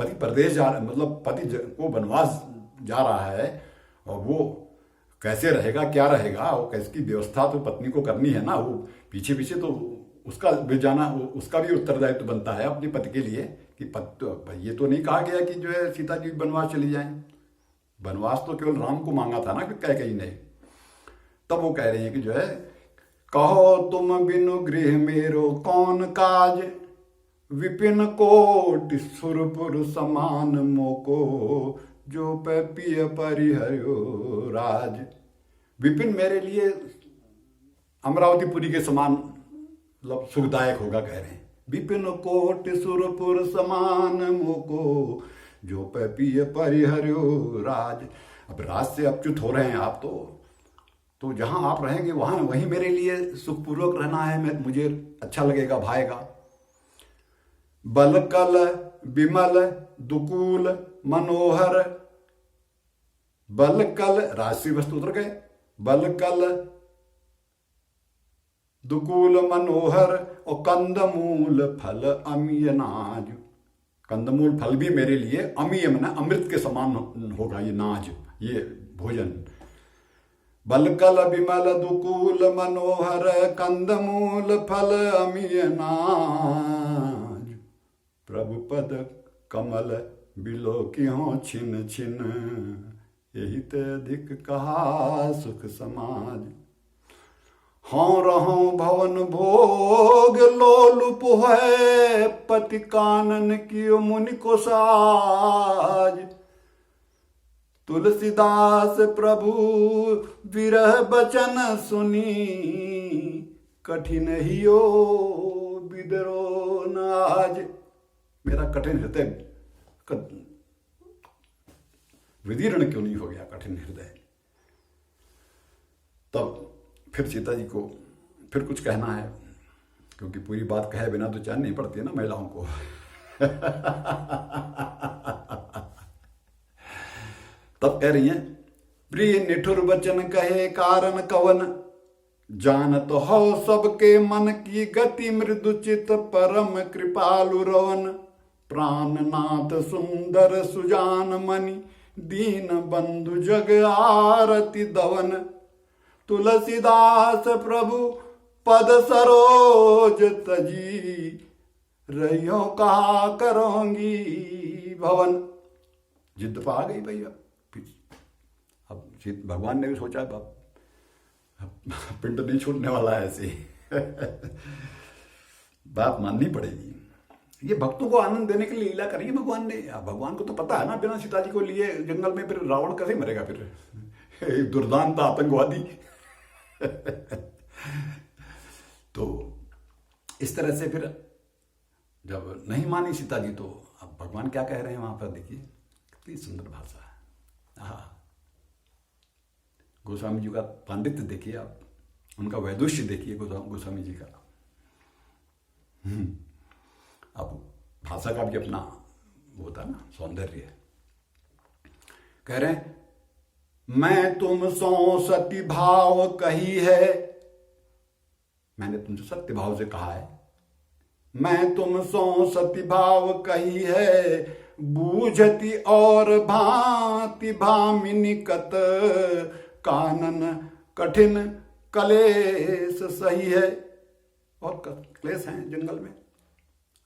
पति परदेश जा मतलब पति को वनवास जा रहा है, और वो कैसे रहेगा, क्या रहेगा, और कैसी व्यवस्था तो पत्नी को करनी है ना। वो पीछे पीछे तो उसका भी जाना, उसका भी उत्तरदायित्व बनता है अपने पति के लिए कि ये तो नहीं कहा गया कि जो है सीता जी वनवास चली जाएं। वनवास तो केवल राम को मांगा था ना कि कैकेयी ने। तब वो कह रही है कि जो है, कहो तुम बिनु गृह मेरो कौन काज, विपिन कोटि सुरपुर समान मोको, जो पे पिय परिहरो राज। विपिन मेरे लिए अमरावतीपुरी के समान मतलब सुखदायक होगा, कह रहे हैं। विपिन कोटि सुरपुर समान मोको, जो पे पिय परिहरो राज। अब राज से अच्युत हो रहे हैं आप, तो जहां आप रहेंगे वहीं मेरे लिए सुखपूर्वक रहना है, मुझे अच्छा लगेगा, भाएगा। बलकल विमल दुकूल मनोहर, बलकल राशि वस्तु उतर गए, बलकल दुकूल मनोहर, और कंदमूल फल अमीय नाज। कंदमूल फल भी मेरे लिए अमीय ना अमृत के समान होगा ये नाज, ये भोजन। बलकल विमल दुकूल मनोहर, कंदमूल फल अमीय नाज। प्रभु पद कमल बिलो क्यों छिन छिन, यही ते अधिक कहा सुख समाज। हाँ रहो भवन भोग लोलुप है, पति कानन कियो मुनि को साज। तुलसीदास प्रभु विरह बचन सुनी, कठिन हियो विदरो नाज। मेरा कठिन हृदय विदीर्ण क्यों नहीं हो गया, कठिन हृदय। तब फिर सीता जी को फिर कुछ कहना है, क्योंकि पूरी बात कहे बिना तो चैन नहीं पड़ती है ना महिलाओं को। तब कह रही हैं, प्रिय निठुर वचन कहे कारण कवन, जानत हो सबके मन की गति मृदुचित, परम कृपालु रवन। प्राणनाथ सुंदर सुजान मणि, दीन बंधु जग आरती दवन। तुलसीदास प्रभु पद सरोज तजी, रहियो कहा करोगी भवन। जिद पा गई भैया। अब भगवान ने भी सोचा अब पिंड नहीं छूटने वाला है, ऐसे बात माननी पड़ेगी। ये भक्तों को आनंद देने के लिए लीला करी है भगवान ने। भगवान को तो पता है ना, बिना सीता जी को लिए जंगल में फिर रावण कैसे मरेगा, फिर दुर्दांत आतंकवादी। तो इस तरह से फिर जब नहीं मानी सीता जी, तो अब भगवान क्या कह रहे हैं वहां पर, देखिए कितनी सुंदर भाषा है। गोस्वामी जी का पांडित्य देखिए आप, उनका वैदुष्य देखिए गोस्वामी जी का। अब भाषा का भी अपना वो होता है ना सौंदर्य। कह रहे हैं, मैं तुम सो सती भाव कही है, मैंने तुमसे सत्य भाव से कहा है। मैं तुम सो सती भाव कही है, बूझती और भांति भामिनी कत, कानन कठिन कलेश सही है। और क्लेश हैं जंगल में।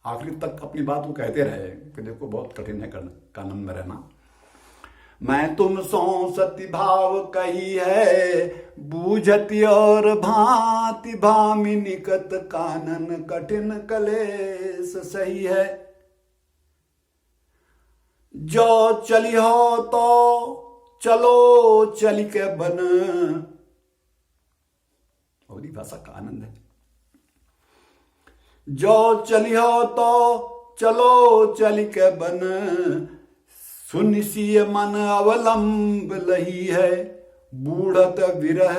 आखिरी तक अपनी बात वो कहते रहे कि देखो बहुत कठिन है कानन में रहना। मैं तुम सो सती भाव कही है, बूझती और भांति भामिनी कत, कानन कठिन कलेश सही है। जो चली हो तो चलो चली के बन, और भाषा का आनंद है। जो चली हो तो चलो चली के बन, सुनिसी मन अवलंब लही है। बूढ़त विरह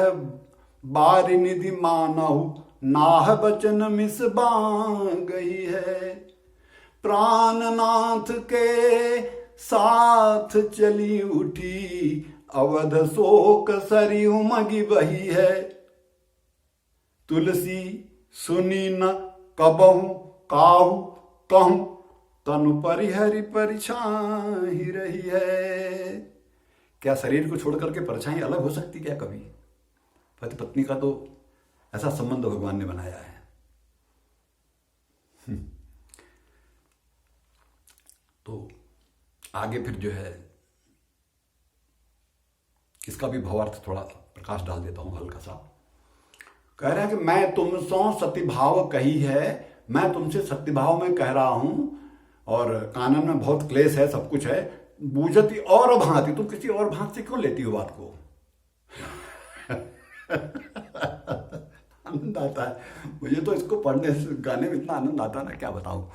बारी निधि मानहु, नाह बचन मिस गई है। प्राणनाथ के साथ चली उठी, अवध शोक सरी उमगी बही है। तुलसी सुनी न कबहु काहू कहूं, तनु परिहरि परछाई रही है। क्या शरीर को छोड़ करके परछाई अलग हो सकती क्या कभी? पति पत्नी का तो ऐसा संबंध भगवान ने बनाया है। तो आगे फिर जो है इसका भी भावार्थ थोड़ा प्रकाश डाल देता हूं हल्का सा। कह रहे हैं कि मैं तुमसो सतिभाव कही है, मैं तुमसे सत्यभाव में कह रहा हूं, और कानन में बहुत क्लेश है, सब कुछ है। बूझती और भांति, तुम किसी और भांति से क्यों लेती हो बात को? आनंद आता है मुझे तो इसको पढ़ने से, गाने में इतना आनंद आता है ना, क्या बताऊं।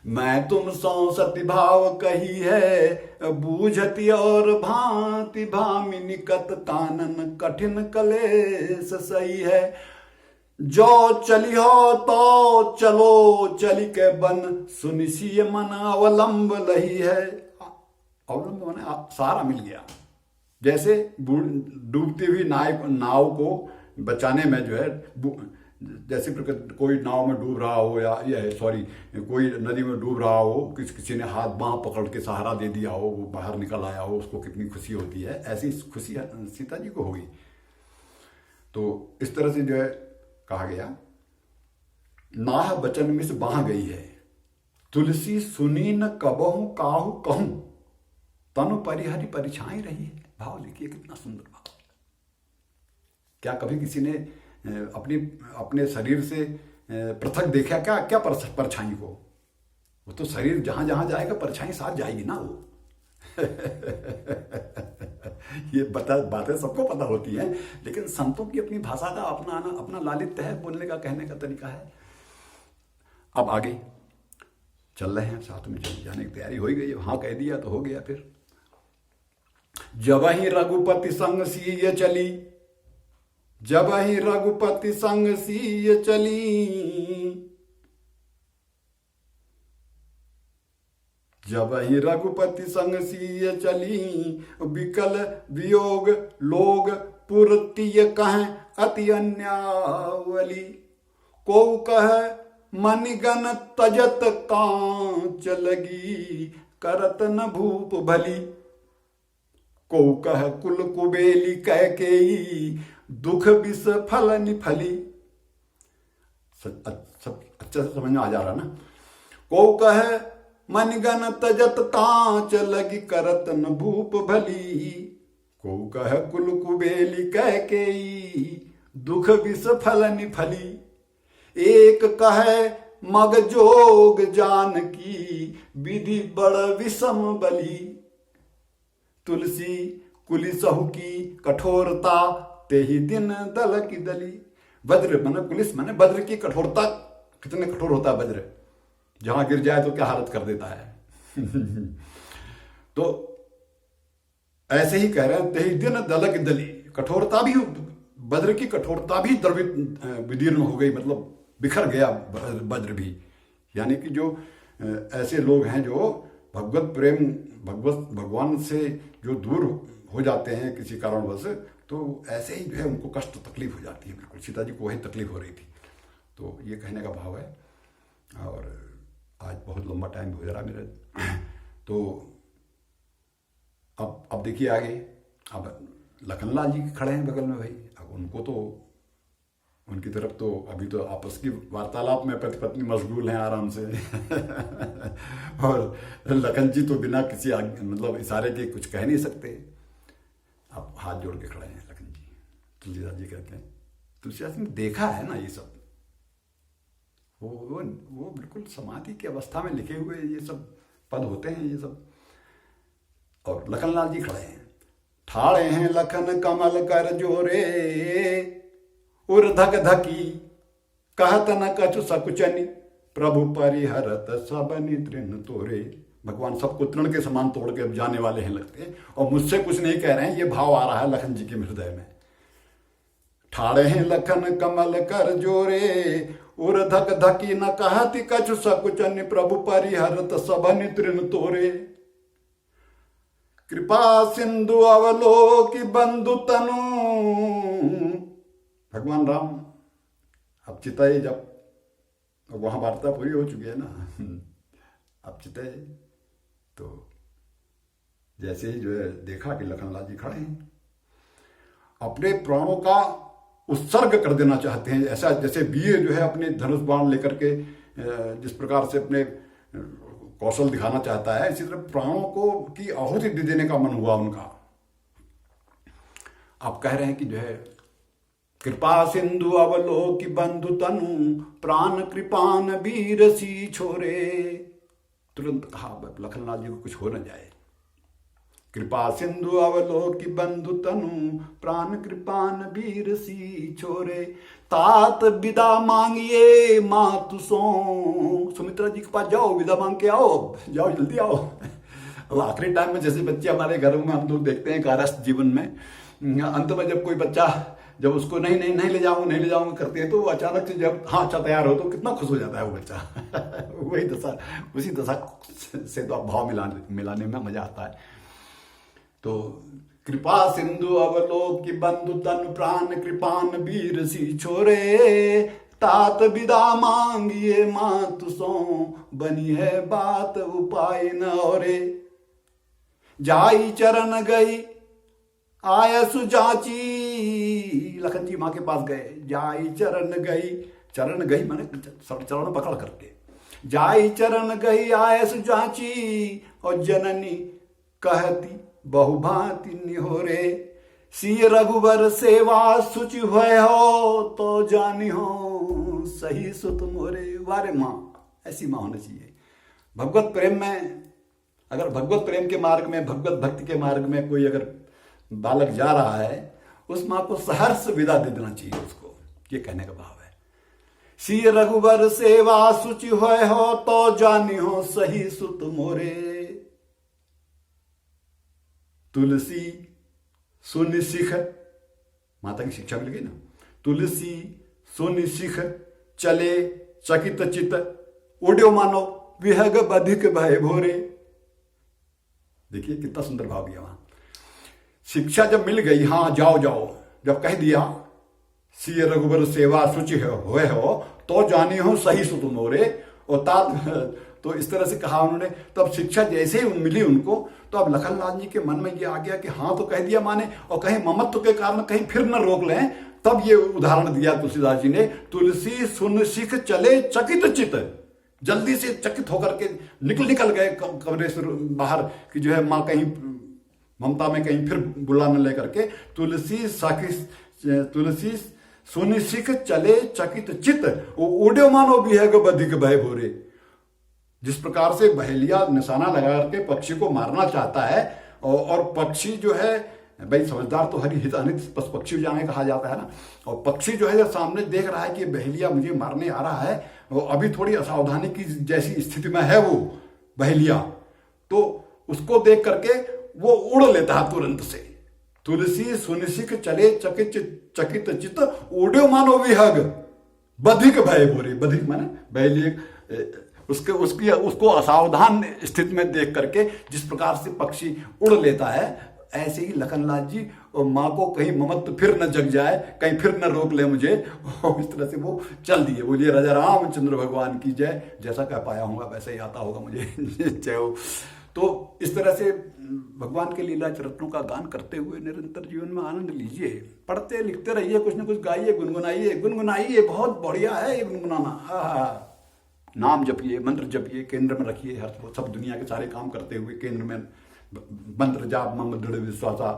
मैं तुम सौ सतिभाव कही है, बूझती और भांति भामी निकट कानन कठिन कलेश सही है। जो चली हो तो चलो चली के बन, सुनिशिय मन अवलंब लही है। अवलंब माने सहारा मिल गया। जैसे डूबती हुई नाव को बचाने में जो है, जैसे कोई नाव में डूब रहा हो, या कोई नदी में डूब रहा हो, किसी ने हाथ बांह पकड़ के सहारा दे दिया हो, वो बाहर निकल आया हो, उसको कितनी खुशी होती है। ऐसी खुशी सीता जी को होगी। तो इस तरह से जो है कहा गया, नाह बचन मिस बाह गई है, तुलसी सुनी न कबहू काहू कहूं, तनु परिहरि परिछाई रही है। भाव लिखिए, कितना सुंदर भाव। क्या कभी किसी ने अपने शरीर से पृथक देखा क्या क्या परछाई को? वो तो शरीर जहां जहां जाएगा परछाई साथ जाएगी ना वो। ये बातें सबको पता होती हैं, लेकिन संतों की अपनी भाषा का अपना लालित्य है, बोलने का, कहने का तरीका है। अब आगे चल रहे हैं, साथ में जाने की तैयारी हो ही गई है। हाँ कह दिया तो हो गया। फिर जब ही रघुपति संग सीय चली, जब ही रघुपति संग सीय चली, जब ही रघुपति संग सीय चली, विकल वियोग लोग पुरतीय कहें अति अन्यावली। को कह मनिगन तजत कांच लगी, करत न भूप भली। को कह कुल कुबेली कह के दुख विष फल निफली। सब अच्छे से समझ में आ जा रहा ना। को कह मनगन तजत कांच लगी, करत न भूप भली। को कह कुल कुबेली कह के दुख विष फल निफली। एक कहे मग जोग जान की, विधि बड़ विषम बली। तुलसी कुली सहु की कठोरता, ते ही दिन दल की दली। वज्र माने पुलिस माने वज्र की कठोरता। कितने कठोर होता है वज्र, जहां गिर जाए तो क्या हालत कर देता है। तो ऐसे ही कह रहे हैं, ते ही दिन दल की दली। कठोरता भी, वज्र की कठोरता भी विदीर्ण हो गई, मतलब बिखर गया वज्र भी। यानी कि जो ऐसे लोग हैं जो भगवत प्रेम, भगवान से जो दूर हो जाते हैं किसी कारणवश, तो ऐसे ही जो है उनको कष्ट तकलीफ हो जाती है। बिल्कुल सीता जी को वही तकलीफ हो रही थी। तो ये कहने का भाव है। और आज बहुत लंबा टाइम हो जा रहा मेरा। तो अब देखिए आगे। अब लखनलाल जी खड़े हैं बगल में भाई। अब उनको तो, उनकी तरफ तो अभी तो आपस की वार्तालाप में पति पत्नी मशगूल हैं आराम से। और लखन जी तो बिना किसी मतलब इशारे के कुछ कह नहीं सकते। अब हाथ जोड़ के खड़े हैं लखन जी। तुलसीदास जी कहते हैं, तुलसीदास ने देखा है ना ये सब। वो बिल्कुल समाधि की अवस्था में लिखे हुए ये सब पद होते हैं ये सब। और लखनलाल जी खड़े हैं, ठाड़े हैं लखन कमल कर जोरे, उर धक धकी कहत न कछु सकुचनी, प्रभु परिहरत सबनि तृण तोरे। भगवान सबको तृण के समान तोड़ के जाने वाले हैं लगते हैं, और मुझसे कुछ नहीं कह रहे हैं। ये भाव आ रहा है लखन जी के हृदय में। ठाड़े हैं लखन कमल कर जोरे, उर धक धकी न कहति कछु सकुचनि, प्रभु परिहरत सबनि तृण तोरे। कृपा सिंधु अवलोकि बंधु तनु। भगवान राम अब चिताए जब वहां वार्ता पूरी हो चुकी है ना, अब चिते तो जैसे ही जो है देखा कि लखनलाल जी खड़े हैं, अपने प्राणों का उत्सर्ग कर देना चाहते हैं, ऐसा जैसे वीर जो है अपने धनुष बाण लेकर के जिस प्रकार से अपने कौशल दिखाना चाहता है, इसी तरह प्राणों को की आहुति दे देने का मन हुआ उनका। आप कह रहे हैं कि जो है कृपा सिंधु अवलोकि बंधु तनु प्राण कृपान वीर सी छोरे। तुरंत कहा लखनलाल जी को कुछ हो न जाए। कृपा सिंधु अवलोकि बंधु तनु प्राण कृपान वीर सी छोरे। तात विदा मांगिए मातु सो। सुमित्रा जी के पास जाओ, विदा मांग के आओ, जाओ जल्दी आओ। अब आखिरी टाइम में जैसे बच्चे हमारे घरों में हम लोग देखते हैं कारस्थ जीवन में, अंत में जब कोई बच्चा जब उसको नहीं नहीं नहीं ले जाऊंगा करते हैं, तो अचानक से जब हाँ अच्छा तैयार हो तो कितना खुश हो जाता है वो बच्चा। वही दशा, उसी दशा से तो भाव मिलाने में मजा आता है। तो कृपा सिंधु अवलोकि बंधु तन प्राण कृपान वीर सी छोरे। तात विदा मांगिए मातु सो बनी है बात उपाय न औरे। जाई चरण गई आयसु जाची। लखन जी माँ के पास गए, जाई चरण गई माने चरण पकड़ करके। जाई चरण गई आयसु जाची और जननी कहती बहुभांति निहोरे। सी रघुवर सेवा सुचि हुए हो तो जानी हो सही सुत मोरे। वारे माँ, ऐसी माँ होनी चाहिए। भगवत प्रेम में, अगर भगवत प्रेम के मार्ग में, भगवत भक्ति के मार्ग में कोई अगर बालक जा रहा है, उस माँ को सहर्ष विदा दे देना चाहिए उसको। ये कहने का भाव है। सी रघुवर सेवा सुचि हुए हो तो जानी हो सही सुत मोरे। तुलसी सुनि सिख, माता की शिक्षा मिल गई ना। तुलसी सुनि सिख चले चकित चित उड्यो मानो विहग बधिक भय भोरे। देखिए कितना सुंदर भाव दिया वहां। शिक्षा जब मिल गई, हाँ जाओ जाओ, जब कह दिया सी रघुबर सेवा सुचि हुए हो तो जानी हो सही सुत मोरे। और तो इस तरह से कहा उन्होंने। तब शिक्षा जैसे ही मिली उनको, तो अब लखनलाल जी के मन में ये आ गया कि हाँ तो कह दिया माने, और कहीं ममत्व के कारण कहीं फिर न रोक लें। तब ये उदाहरण दिया तुलसीदास जी ने, तुलसी सुन सिख चले चकित चित। जल्दी से चकित होकर के निकल गए कमरे से बाहर कि जो है माँ कहीं ममता में कहीं फिर बुला न लेकर के। तुलसी सुनि सिख चले चकित चित उड्यो मानो विहग बधिक भय भोरे। जिस प्रकार से बहेलिया निशाना लगा करके पक्षी को मारना चाहता है, और पक्षी जो है भाई समझदार तो हरि हित अनित पक्षी जाने कहा जाता है ना। और पक्षी जो है जब सामने देख रहा है कि बहेलिया मुझे मारने आ रहा है, वो अभी थोड़ी असावधानी की जैसी स्थिति में है वो बहेलिया, तो उसको देख करके वो उड़ लेता है तुरंत से। तुलसी सुनिसिक चले चकित चित उड्यो मानो विहग बधिक भय भोरे। बधिक माने बहेलिया उसको असावधान स्थिति में देख करके जिस प्रकार से पक्षी उड़ लेता है, ऐसे ही लखनलाल जी और माँ को कहीं ममत्व फिर न जग जाए, कहीं फिर न रोक ले मुझे, और इस तरह से वो चल दिए। बोलिए राजा रामचंद्र भगवान की जय। जैसा कह पाया हूँगा वैसे ही आता होगा मुझे जय हो। तो इस तरह से भगवान के लीला चरित्रों का गान करते हुए निरंतर जीवन में आनंद लीजिए। पढ़ते लिखते रहिए, कुछ न कुछ गाइए, गुनगुनाइए। बहुत बढ़िया है ये गुनगुनाना। नाम जपिए, मंत्र जपिए, केंद्र में रखिए। हर सब दुनिया के सारे काम करते हुए केंद्र में मंत्र जाप मम दृढ़ विश्वासा।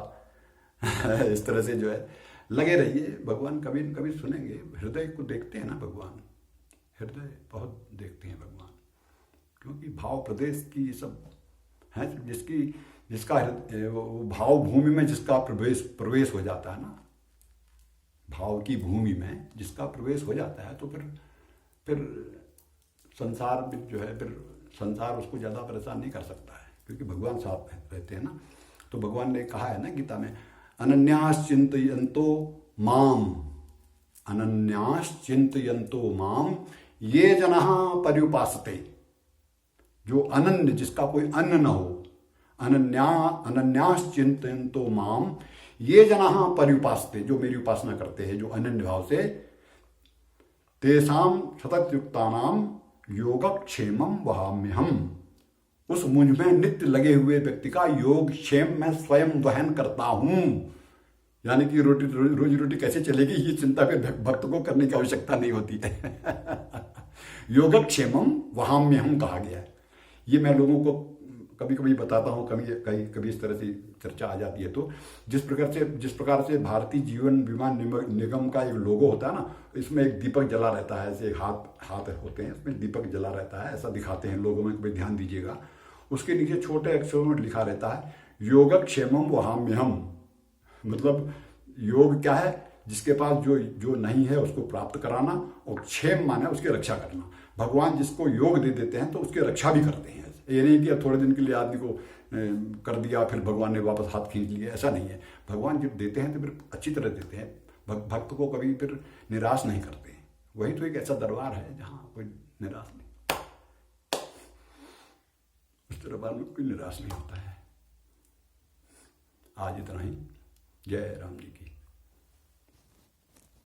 इस तरह से जो है लगे रहिए। भगवान कभी न कभी सुनेंगे। हृदय को देखते हैं ना भगवान, हृदय बहुत देखते हैं भगवान, क्योंकि भाव प्रदेश की सब है जिसका भाव भूमि में जिसका प्रवेश हो जाता है ना, भाव की भूमि में जिसका प्रवेश हो जाता है, तो फिर संसार में जो है, फिर संसार उसको ज्यादा परेशान नहीं कर सकता है, क्योंकि भगवान साथ रहते हैं ना। तो भगवान ने कहा है ना गीता में, अनन्यास चिंतयन्तो माम, अनन्यास चिंतयन्तो माम ये जनाः पर्युपासते। जो अनन्य, जिसका कोई अन्न न हो, अनन्यास चिंतयन्तो माम ये जनाः पर्युपासते, जो मेरी उपासना करते हैं, जो अनन्य भाव से, तेषां सततयुक्तानां योगक्षेमं वहाम्यहम्। उस मुझ में नित्य लगे हुए व्यक्ति का योग क्षेम मैं स्वयं वहन करता हूं। यानी कि रोजी रोटी कैसे चलेगी ये चिंता फिर भक्त को करने की आवश्यकता नहीं होती है। योगक्षेमम वहाम्यहम कहा गया है। ये मैं लोगों को कभी कभी बताता हूँ, कभी इस तरह से चर्चा आ जाती है। तो जिस प्रकार से भारतीय जीवन बीमा निगम का एक लोगो होता है ना, इसमें एक दीपक जला रहता है, ऐसे हाथ होते हैं, इसमें दीपक जला रहता है, ऐसा दिखाते हैं लोगों में, कभी ध्यान दीजिएगा। उसके नीचे छोटे अक्षरों में लिखा रहता है योगक्षेमम वहाम्यहम। मतलब योग क्या है, जिसके पास जो नहीं है उसको प्राप्त कराना, और क्षेम माने उसकी रक्षा करना। भगवान जिसको योग दे देते हैं तो उसकी रक्षा भी करते हैं। ये नहीं कि थोड़े दिन के लिए आदमी को कर दिया फिर भगवान ने वापस हाथ खींच लिया, ऐसा नहीं है। भगवान जब देते हैं तो फिर अच्छी तरह देते हैं, भक्त को कभी फिर निराश नहीं करते हैं। वही तो एक ऐसा दरबार है जहाँ कोई निराश नहीं, उस दरबार में कोई निराश नहीं होता है। आज इतना ही। जय राम जी की।